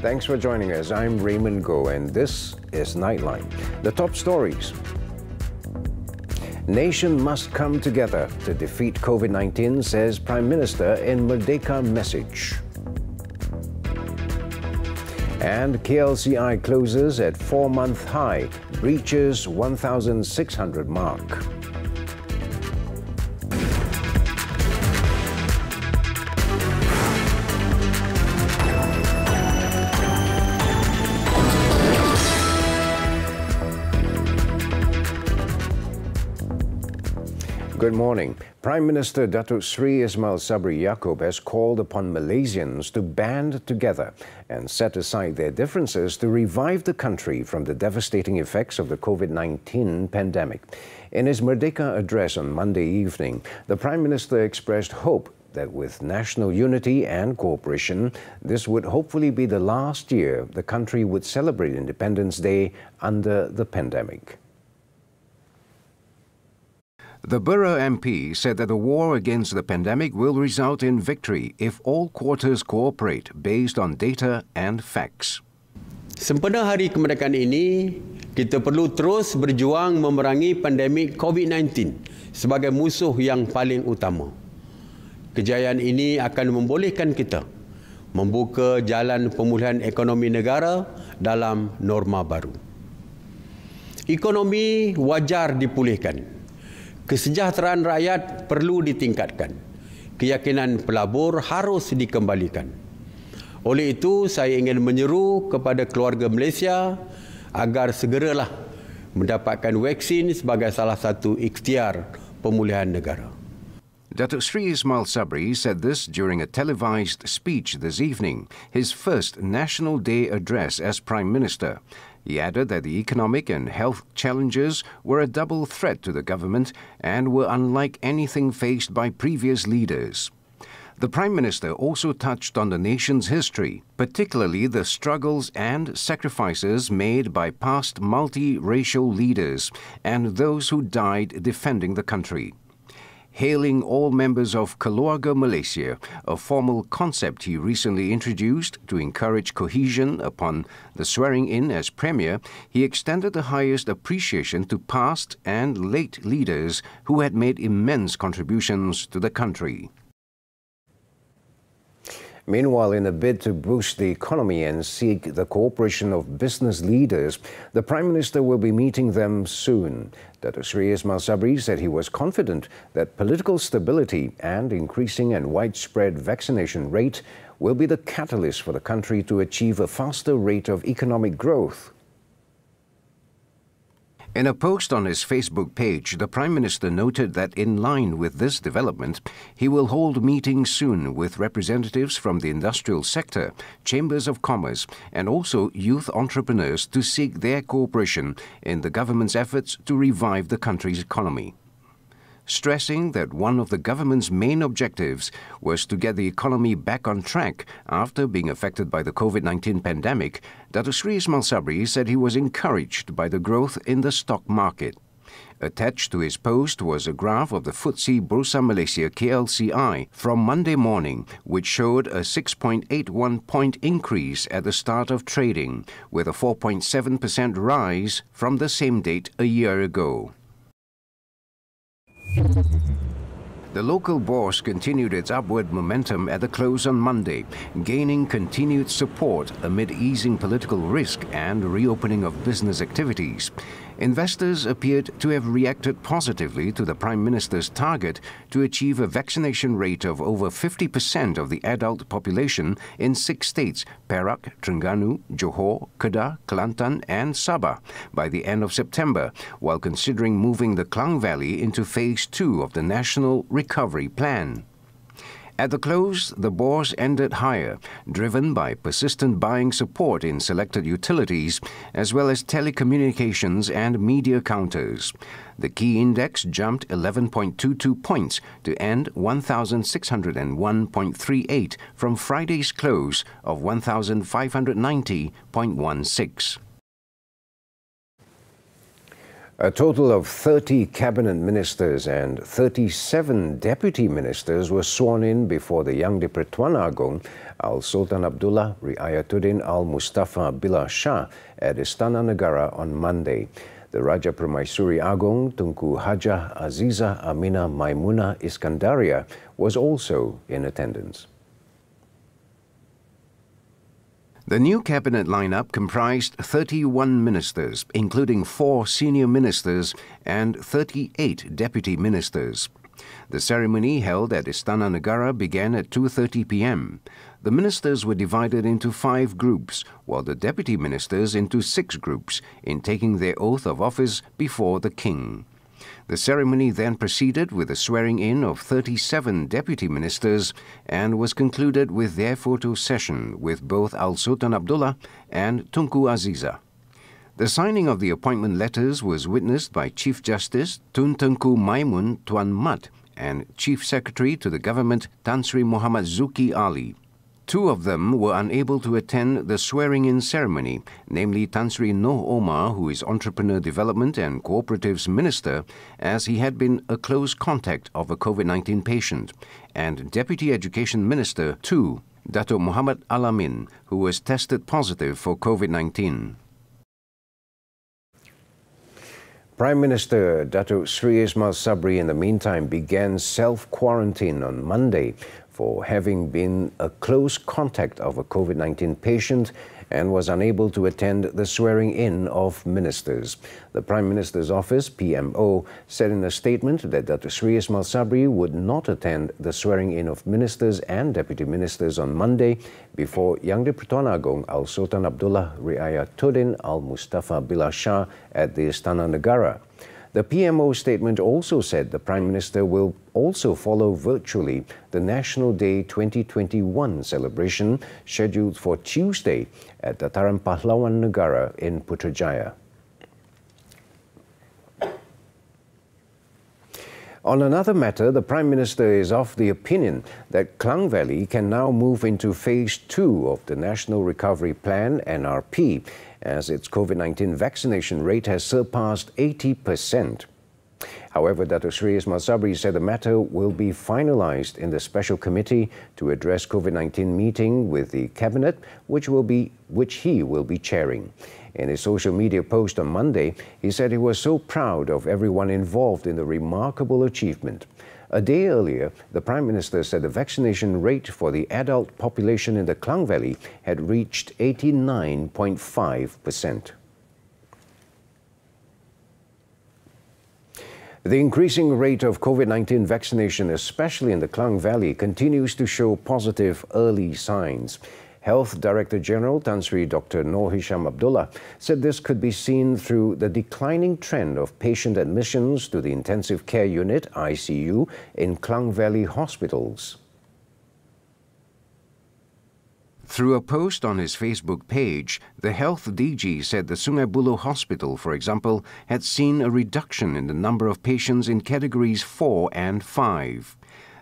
Thanks for joining us. I'm Raymond Go, and this is Nightline. The top stories. Nation must come together to defeat COVID-19, says Prime Minister in Merdeka message. And KLCI closes at 4-month high, breaches 1,600 mark. Good morning. Prime Minister Datuk Sri Ismail Sabri Yaakob has called upon Malaysians to band together and set aside their differences to revive the country from the devastating effects of the COVID-19 pandemic. In his Merdeka address on Monday evening, the Prime Minister expressed hope that with national unity and cooperation, this would hopefully be the last year the country would celebrate Independence Day under the pandemic. The Borough MP said that the war against the pandemic will result in victory if all quarters cooperate based on data and facts. Sempena hari kemerdekaan ini, kita perlu terus berjuang memerangi pandemik COVID-19 sebagai musuh yang paling utama. Kejayaan ini akan membolehkan kita membuka jalan pemulihan ekonomi negara dalam norma baru. Ekonomi wajar dipulihkan. Kesejahteraan rakyat perlu ditingkatkan. Keyakinan pelabur harus dikembalikan. Oleh itu, saya ingin menyeru kepada keluarga Malaysia agar segeralah mendapatkan vaksin sebagai salah satu ikhtiar pemulihan negara. Datuk Sri Ismail Sabri said this during a televised speech this evening, his first National Day address as Prime Minister. He added that the economic and health challenges were a double threat to the government and were unlike anything faced by previous leaders. The Prime Minister also touched on the nation's history, particularly the struggles and sacrifices made by past multi-racial leaders and those who died defending the country. Hailing all members of Keluarga Malaysia, a formal concept he recently introduced to encourage cohesion upon the swearing-in as Premier, he extended the highest appreciation to past and late leaders who had made immense contributions to the country. Meanwhile, in a bid to boost the economy and seek the cooperation of business leaders, the Prime Minister will be meeting them soon. Datuk Sri Ismail Sabri said he was confident that political stability and increasing and widespread vaccination rate will be the catalyst for the country to achieve a faster rate of economic growth. In a post on his Facebook page, the Prime Minister noted that in line with this development, he will hold meetings soon with representatives from the industrial sector, chambers of commerce, and also youth entrepreneurs to seek their cooperation in the government's efforts to revive the country's economy. Stressing that one of the government's main objectives was to get the economy back on track after being affected by the COVID-19 pandemic, Datuk Sri Ismail Sabri said he was encouraged by the growth in the stock market. Attached to his post was a graph of the FTSE Bursa Malaysia KLCI from Monday morning, which showed a 6.81-point increase at the start of trading, with a 4.7% rise from the same date a year ago. The local bourse continued its upward momentum at the close on Monday, gaining continued support amid easing political risk and reopening of business activities. Investors appeared to have reacted positively to the Prime Minister's target to achieve a vaccination rate of over 50% of the adult population in 6 states, Perak, Terengganu, Johor, Kota, Kelantan and Sabah, by the end of September, while considering moving the Klang Valley into Phase 2 of the National Recovery Plan. At the close, the bourse ended higher, driven by persistent buying support in selected utilities, as well as telecommunications and media counters. The key index jumped 11.22 points to end 1,601.38 from Friday's close of 1,590.16. A total of 30 cabinet ministers and 37 deputy ministers were sworn in before the Yang di-Pertuan Agong Al-Sultan Abdullah Riayatuddin Al-Mustafa Billah Shah at Istana Negara on Monday. The Raja Permaisuri Agong Tunku Hajah Aziza Amina Maimuna Iskandaria was also in attendance. The new cabinet lineup comprised 31 ministers, including 4 senior ministers and 38 deputy ministers. The ceremony held at Istana Negara began at 2:30 p.m. The ministers were divided into 5 groups, while the deputy ministers into 6 groups, in taking their oath of office before the king. The ceremony then proceeded with the swearing-in of 37 deputy ministers and was concluded with their photo session with both Al-Sultan Abdullah and Tunku Aziza. The signing of the appointment letters was witnessed by Chief Justice Tun Tengku Maimun Tuan Mat and Chief Secretary to the Government Tan Sri Muhammad Zuki Ali. 2 of them were unable to attend the swearing-in ceremony, namely Tan Sri Noh Omar, who is Entrepreneur Development and Cooperatives Minister, as he had been a close contact of a COVID-19 patient, and Deputy Education Minister 2, Dato' Muhammad Alamin, who was tested positive for COVID-19. Prime Minister Datuk Sri Ismail Sabri in the meantime began self-quarantine on Monday for having been a close contact of a COVID-19 patient and was unable to attend the swearing-in of ministers. The Prime Minister's Office, PMO, said in a statement that Datuk Sri Ismail Sabri would not attend the swearing-in of ministers and deputy ministers on Monday before Yang di-Pertuan Agong Al-Sultan Abdullah Riayatuddin Al-Mustafa Billah Shah at the Istana Negara. The PMO statement also said the Prime Minister will also follow virtually the National Day 2021 celebration scheduled for Tuesday at Dataran Pahlawan Negara in Putrajaya. On another matter, the Prime Minister is of the opinion that Klang Valley can now move into Phase 2 of the National Recovery Plan, NRP, as its COVID-19 vaccination rate has surpassed 80%. However, Datuk Sri Ismail Sabri said the matter will be finalized in the Special Committee to address COVID-19 meeting with the Cabinet, which he will be chairing. In his social media post on Monday, he said he was so proud of everyone involved in the remarkable achievement. A day earlier, the Prime Minister said the vaccination rate for the adult population in the Klang Valley had reached 89.5%. The increasing rate of COVID-19 vaccination, especially in the Klang Valley, continues to show positive early signs. Health Director General Tan Sri Dr. Noor Hisham Abdullah said this could be seen through the declining trend of patient admissions to the Intensive Care Unit, ICU, in Klang Valley hospitals. Through a post on his Facebook page, the Health DG said the Sungai Buloh Hospital, for example, had seen a reduction in the number of patients in categories 4 and 5.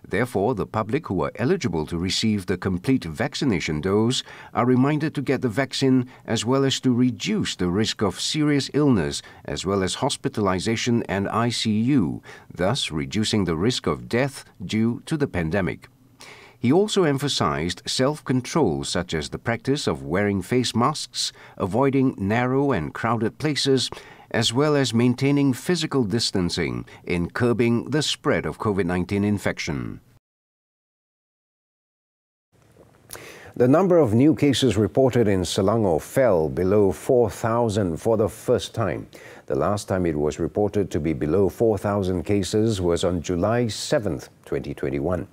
Therefore, the public who are eligible to receive the complete vaccination dose are reminded to get the vaccine as well as to reduce the risk of serious illness as well as hospitalization and ICU, thus reducing the risk of death due to the pandemic. He also emphasized self-control such as the practice of wearing face masks, avoiding narrow and crowded places, as well as maintaining physical distancing in curbing the spread of COVID-19 infection. The number of new cases reported in Selangor fell below 4,000 for the first time. The last time it was reported to be below 4,000 cases was on July 7, 2021.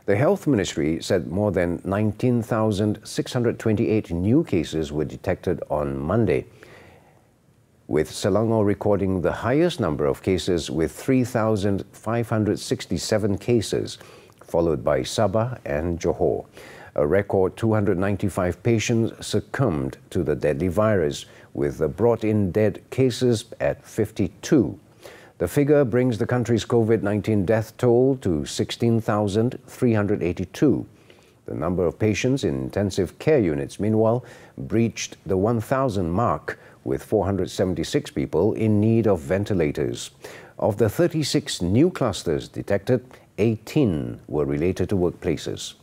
The Health Ministry said more than 19,628 new cases were detected on Monday, with Selangor recording the highest number of cases with 3,567 cases, followed by Sabah and Johor. A record 295 patients succumbed to the deadly virus, with the brought-in dead cases at 52. The figure brings the country's COVID-19 death toll to 16,382. The number of patients in intensive care units, meanwhile, breached the 1,000 mark, with 476 people in need of ventilators. Of the 36 new clusters detected, 18 were related to workplaces.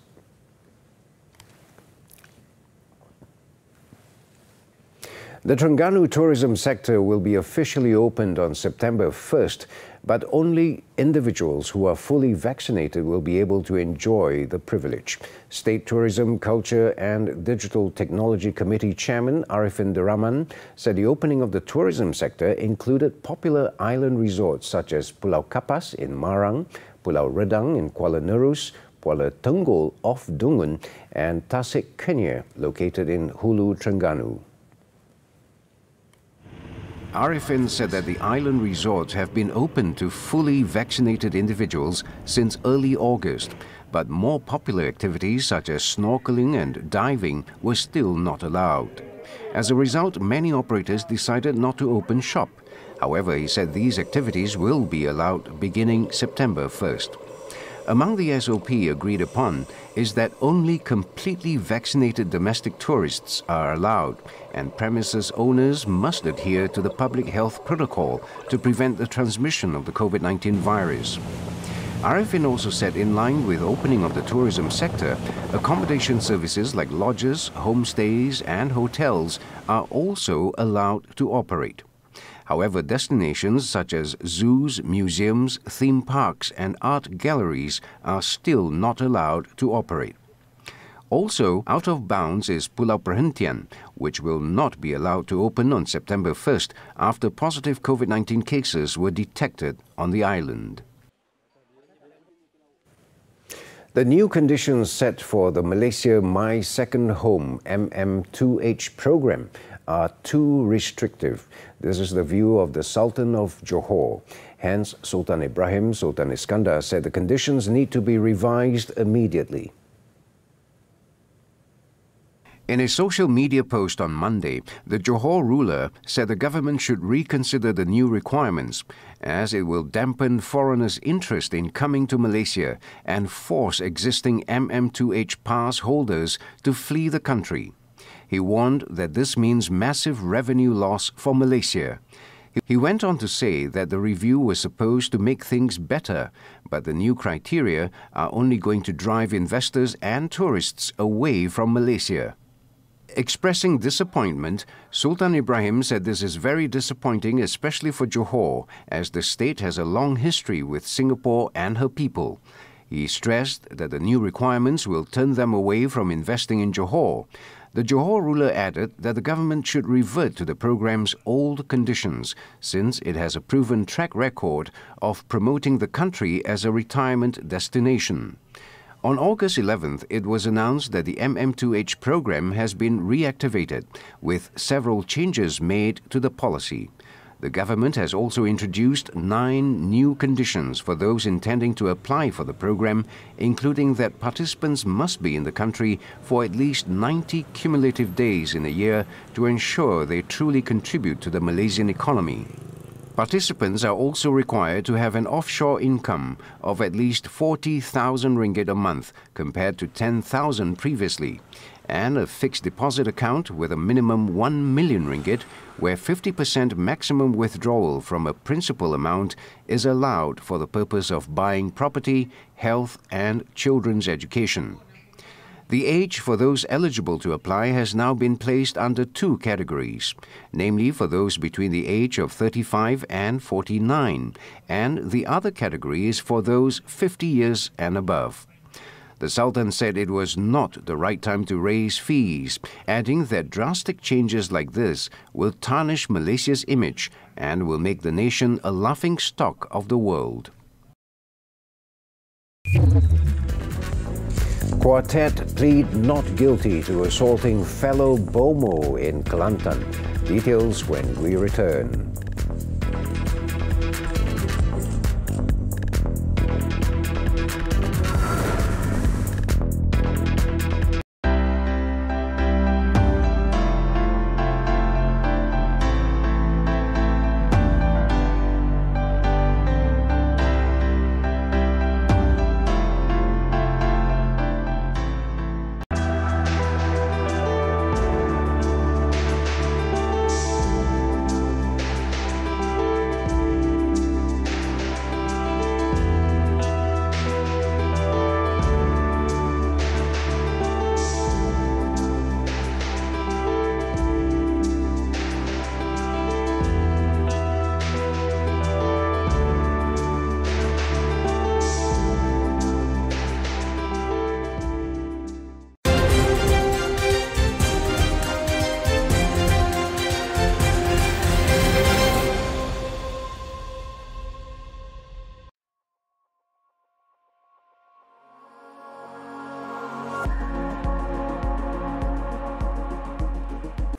The Terengganu tourism sector will be officially opened on September 1st, but only individuals who are fully vaccinated will be able to enjoy the privilege. State Tourism, Culture and Digital Technology Committee Chairman Arifin Deraman said the opening of the tourism sector included popular island resorts such as Pulau Kapas in Marang, Pulau Redang in Kuala Nerus, Pulau Tenggol off Dungun and Tasik Kenyir located in Hulu Terengganu. Arifin said that the island resorts have been open to fully vaccinated individuals since early August, but more popular activities such as snorkeling and diving were still not allowed. As a result, many operators decided not to open shop. However, he said these activities will be allowed beginning September 1st. Among the SOP agreed upon is that only completely vaccinated domestic tourists are allowed, and premises owners must adhere to the public health protocol to prevent the transmission of the COVID-19 virus. Arifin also said in line with opening of the tourism sector, accommodation services like lodges, homestays and hotels are also allowed to operate. However, destinations such as zoos, museums, theme parks and art galleries are still not allowed to operate. Also, out of bounds is Pulau Perhentian, which will not be allowed to open on September 1st after positive COVID-19 cases were detected on the island. The new conditions set for the Malaysia My Second Home MM2H program are too restrictive. This is the view of the Sultan of Johor. Hence, Sultan Ibrahim Sultan Iskandar said the conditions need to be revised immediately. In a social media post on Monday, the Johor ruler said the government should reconsider the new requirements, as it will dampen foreigners' interest in coming to Malaysia and force existing MM2H pass holders to flee the country. He warned that this means massive revenue loss for Malaysia. He went on to say that the review was supposed to make things better, but the new criteria are only going to drive investors and tourists away from Malaysia. Expressing disappointment, Sultan Ibrahim said this is very disappointing, especially for Johor, as the state has a long history with Singapore and her people. He stressed that the new requirements will turn them away from investing in Johor. The Johor ruler added that the government should revert to the program's old conditions, since it has a proven track record of promoting the country as a retirement destination. On August 11th, it was announced that the MM2H program has been reactivated, with several changes made to the policy. The government has also introduced 9 new conditions for those intending to apply for the program, including that participants must be in the country for at least 90 cumulative days in a year to ensure they truly contribute to the Malaysian economy. Participants are also required to have an offshore income of at least 40,000 ringgit a month compared to 10,000 previously, and a fixed deposit account with a minimum 1 million ringgit, where 50% maximum withdrawal from a principal amount is allowed for the purpose of buying property, health and children's education. The age for those eligible to apply has now been placed under 2 categories, namely for those between the age of 35 and 49, and the other category is for those 50 years and above. The Sultan said it was not the right time to raise fees, adding that drastic changes like this will tarnish Malaysia's image and will make the nation a laughingstock of the world. Quartet plead not guilty to assaulting fellow Bomo in Kelantan. Details when we return.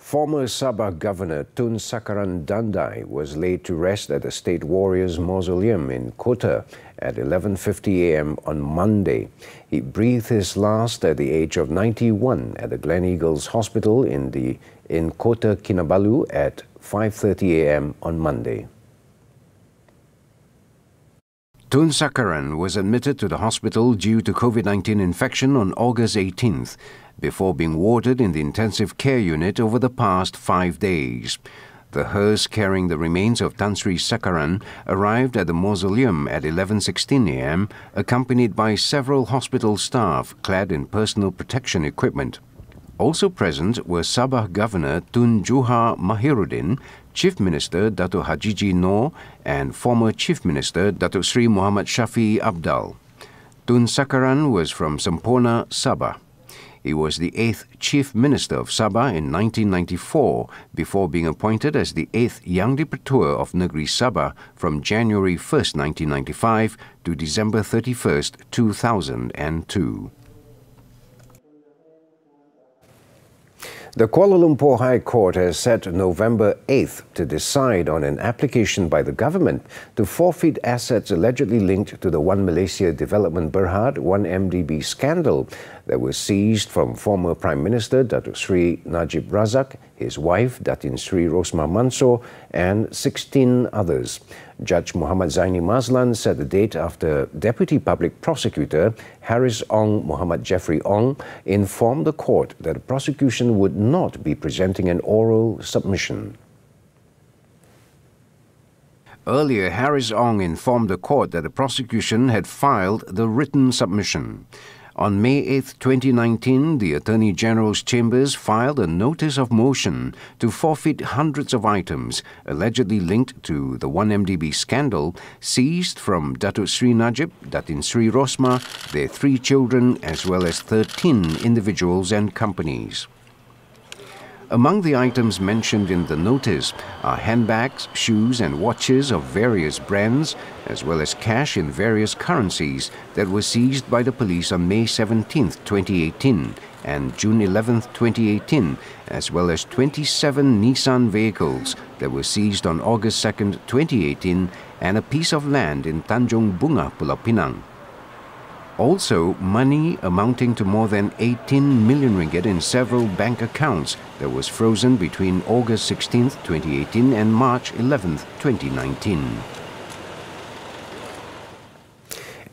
Former Sabah Governor Tun Sakaran Dandai was laid to rest at the State Warriors Mausoleum in Kota at 11:50 a.m. on Monday. He breathed his last at the age of 91 at the Gleneagles Hospital in Kota Kinabalu at 5:30 a.m. on Monday. Tun Sakaran was admitted to the hospital due to COVID-19 infection on August 18th, before being warded in the intensive care unit over the past 5 days. The hearse carrying the remains of Tan Sri Sakaran arrived at the mausoleum at 11:16 a.m., accompanied by several hospital staff clad in personal protection equipment. Also present were Sabah Governor Tun Johor Mahiruddin, Chief Minister Dato' Hajiji Noor and former Chief Minister Dato' Sri Muhammad Shafi Abdal. Tun Sakaran was from Semporna, Sabah. He was the 8th Chief Minister of Sabah in 1994 before being appointed as the 8th Yang di-Pertua of Negeri Sabah from January 1st, 1995 to December 31st, 2002. The Kuala Lumpur High Court has set November 8th to decide on an application by the government to forfeit assets allegedly linked to the One Malaysia Development Berhad 1MDB scandal that was seized from former Prime Minister Datuk Sri Najib Razak, his wife Datin Sri Rosmah Mansor and 16 others. Judge Muhammad Zaini Mazlan set the date after Deputy Public Prosecutor Haris Ong Muhammad Jeffrey Ong informed the court that the prosecution would not be presenting an oral submission. Earlier, Haris Ong informed the court that the prosecution had filed the written submission. On May 8, 2019, the Attorney General's Chambers filed a notice of motion to forfeit hundreds of items allegedly linked to the 1MDB scandal seized from Datuk Sri Najib, Datin Sri Rosmah, their 3 children, as well as 13 individuals and companies. Among the items mentioned in the notice are handbags, shoes and watches of various brands, as well as cash in various currencies that were seized by the police on May 17, 2018 and June 11, 2018, as well as 27 Nissan vehicles that were seized on August 2, 2018 and a piece of land in Tanjung Bunga, Pulau Pinang. Also, money amounting to more than 18 million ringgit in several bank accounts that was frozen between August 16, 2018 and March 11, 2019.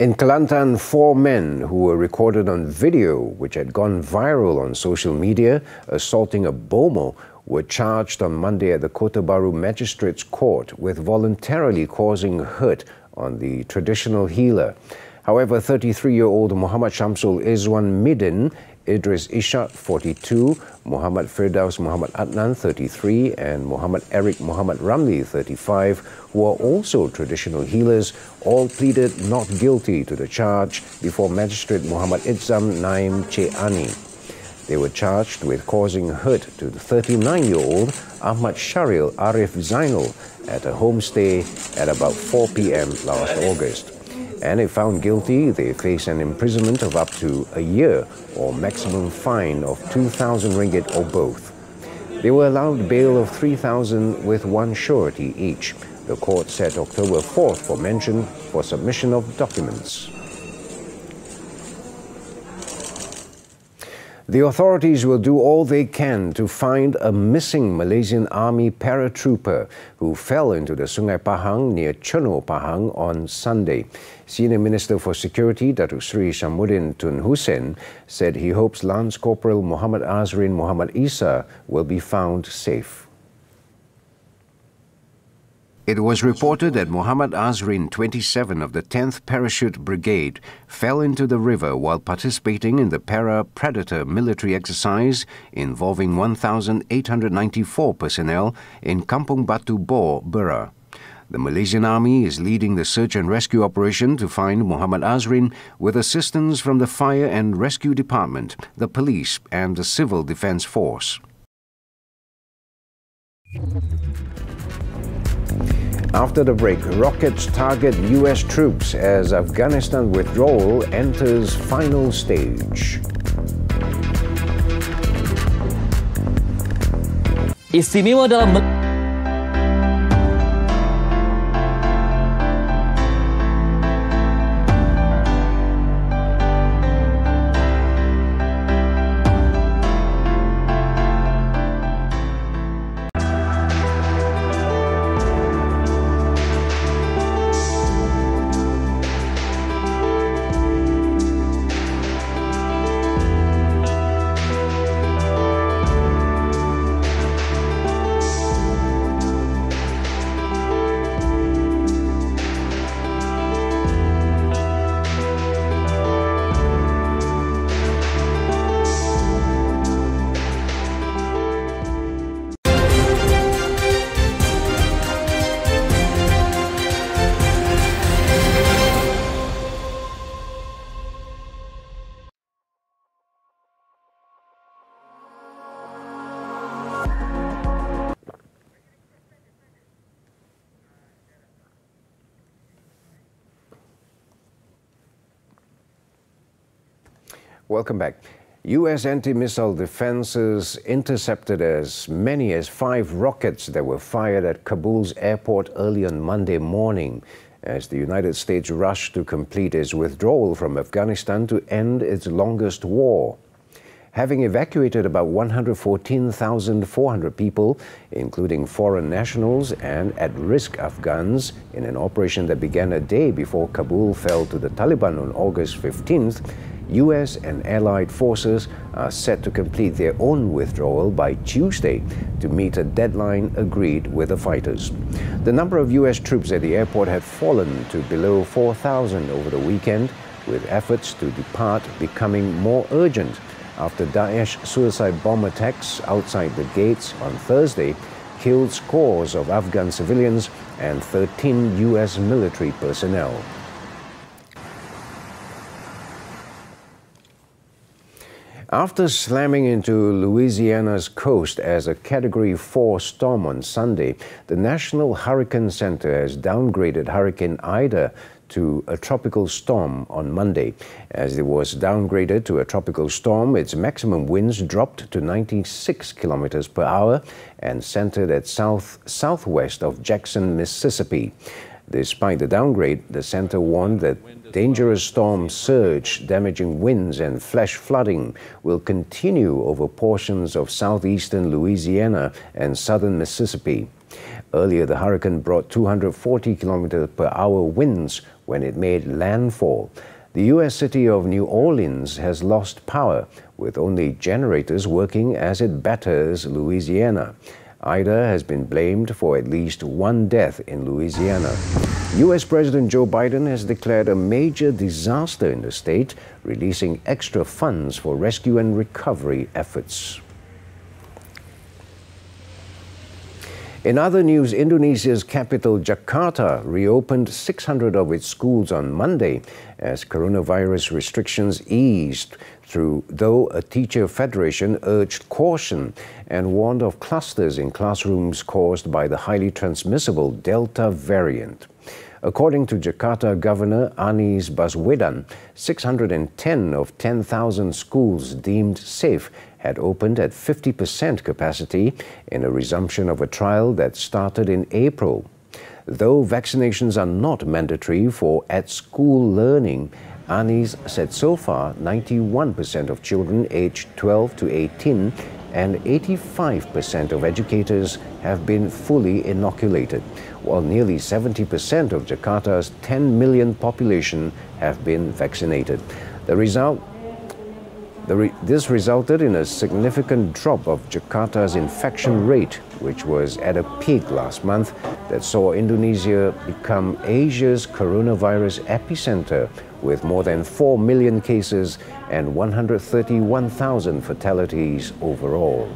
In Kelantan, 4 men who were recorded on video, which had gone viral on social media, assaulting a bomoh, were charged on Monday at the Kota Baru Magistrates Court with voluntarily causing hurt on the traditional healer. However, 33-year-old Muhammad Shamsul Izwan Midin, Idris Ishak, 42, Muhammad Firdaus Muhammad Adnan, 33, and Muhammad Eric Muhammad Ramli, 35, who are also traditional healers, all pleaded not guilty to the charge before Magistrate Muhammad Izzam Naim Cheani. They were charged with causing hurt to the 39-year-old Ahmad Sharil Arif Zainul at a homestay at about 4 p.m. last August. And if found guilty, they face an imprisonment of up to a year or maximum fine of 2,000 ringgit or both. They were allowed bail of 3,000 with 1 surety each. The court set October 4th for mention for submission of documents. The authorities will do all they can to find a missing Malaysian Army paratrooper who fell into the Sungai Pahang near Cherno Pahang on Sunday. Senior Minister for Security Datuk Sri Syamuddin Tun Hussein said he hopes Lance Corporal Muhammad Azrin Muhammad Isa will be found safe. It was reported that Muhammad Azrin, 27 of the 10th Parachute Brigade, fell into the river while participating in the Paratrooper military exercise involving 1,894 personnel in Kampung Batu Bor, Bera. The Malaysian Army is leading the search and rescue operation to find Muhammad Azrin with assistance from the Fire and Rescue Department, the police and the Civil Defence Force. After the break, rockets target US troops as Afghanistan withdrawal enters final stage. Istimewa dalam Welcome back. U.S. anti-missile defenses intercepted as many as 5 rockets that were fired at Kabul's airport early on Monday morning as the United States rushed to complete its withdrawal from Afghanistan to end its longest war. Having evacuated about 114,400 people, including foreign nationals and at-risk Afghans, in an operation that began a day before Kabul fell to the Taliban on August 15th, U.S. and allied forces are set to complete their own withdrawal by Tuesday to meet a deadline agreed with the fighters. The number of U.S. troops at the airport had fallen to below 4,000 over the weekend, with efforts to depart becoming more urgent after Daesh suicide bomb attacks outside the gates on Thursday killed scores of Afghan civilians and 13 U.S. military personnel. After slamming into Louisiana's coast as a Category 4 storm on Sunday, the National Hurricane Center has downgraded Hurricane Ida to a tropical storm on Monday. As it was downgraded to a tropical storm, its maximum winds dropped to 96 kilometers per hour and centered at southwest of Jackson, Mississippi. Despite the downgrade, the center warned that dangerous storm surge, damaging winds and flash flooding will continue over portions of southeastern Louisiana and southern Mississippi. Earlier, the hurricane brought 240 km per hour winds when it made landfall. The U.S. city of New Orleans has lost power, with only generators working as it batters Louisiana. Ida has been blamed for at least 1 death in Louisiana. U.S. President Joe Biden has declared a major disaster in the state, releasing extra funds for rescue and recovery efforts. In other news, Indonesia's capital Jakarta reopened 600 of its schools on Monday as coronavirus restrictions eased, though a teacher federation urged caution and warned of clusters in classrooms caused by the highly transmissible Delta variant. According to Jakarta Governor Anies Baswedan, 610 of 10,000 schools deemed safe had opened at 50% capacity in a resumption of a trial that started in April. Though vaccinations are not mandatory for at-school learning, Anies said so far 91% of children aged 12 to 18 and 85% of educators have been fully inoculated, while nearly 70% of Jakarta's 10 million population have been vaccinated. This resulted in a significant drop of Jakarta's infection rate, which was at a peak last month that saw Indonesia become Asia's coronavirus epicenter, with more than 4 million cases and 131,000 fatalities overall.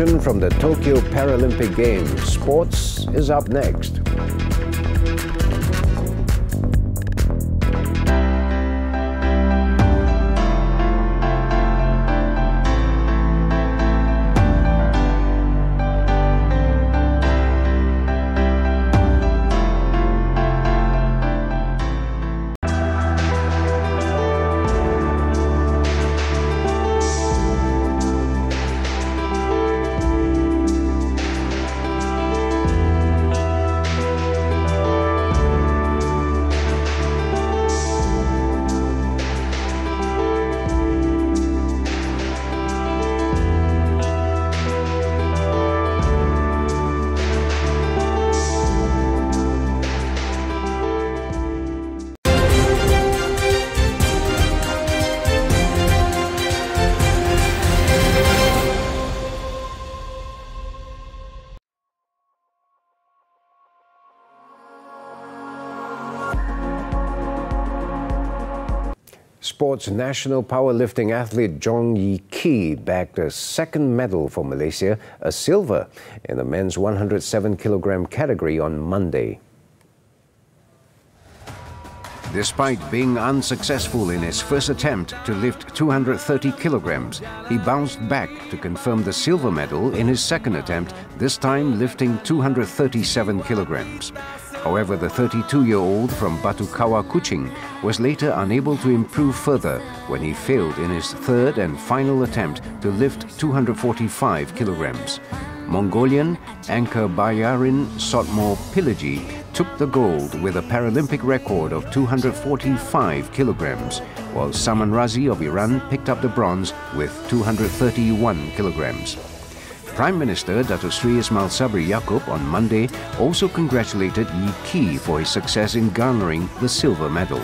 action from the Tokyo Paralympic Games. Sports is up next. Sports national powerlifting athlete Chong Yi Kee bagged a second medal for Malaysia, a silver, in the men's 107-kilogram category on Monday. Despite being unsuccessful in his first attempt to lift 230 kilograms, he bounced back to confirm the silver medal in his second attempt, this time lifting 237 kilograms. However, the 32-year-old from Batu Kawah, Kuching, was later unable to improve further when he failed in his third and final attempt to lift 245 kilograms. Mongolian Angkor Bayarin Sotmo Pilaji took the gold with a Paralympic record of 245 kilograms, while Saman Razi of Iran picked up the bronze with 231 kilograms. Prime Minister Datuk Sri Ismail Sabri Yaakob on Monday also congratulated Yi Kee for his success in garnering the silver medal.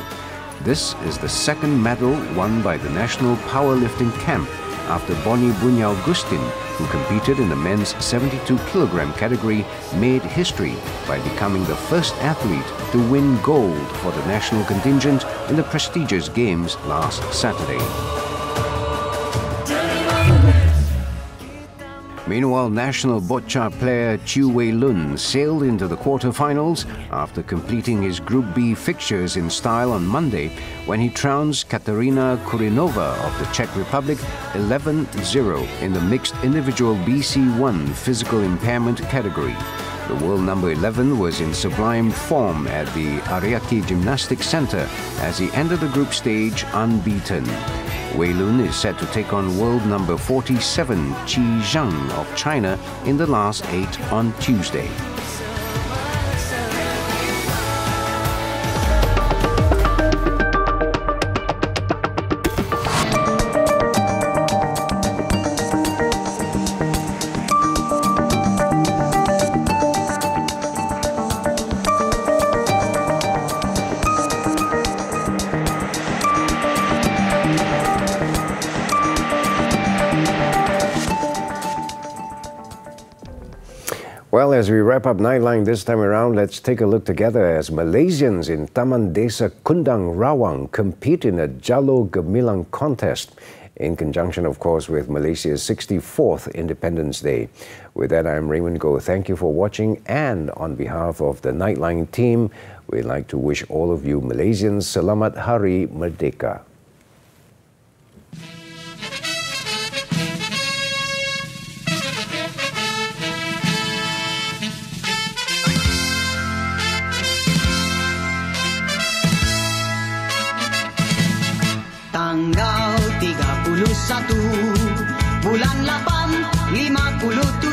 This is the second medal won by the national powerlifting camp after Boni Bunyao Gustin, who competed in the men's 72-kilogram category, made history by becoming the first athlete to win gold for the national contingent in the prestigious games last Saturday. Meanwhile, national boccia player Chew Wei Lun sailed into the quarter-finals after completing his Group B fixtures in style on Monday when he trounced Katerina Kurinova of the Czech Republic 11-0 in the mixed individual BC1 physical impairment category. The world number 11 was in sublime form at the Ariake Gymnastics Centre as he entered the group stage unbeaten. Wei Lun is set to take on world number 47 Qi Zhang of China in the last 8 on Tuesday. Well, as we wrap up Nightline this time around, let's take a look together as Malaysians in Taman Desa Kundang Rawang compete in a Jalo Gemilang contest in conjunction, of course, with Malaysia's 64th Independence Day. With that, I'm Raymond Goh. Thank you for watching, and on behalf of the Nightline team, we'd like to wish all of you Malaysians Selamat Hari Merdeka. Tanggal 31 bulan 8 57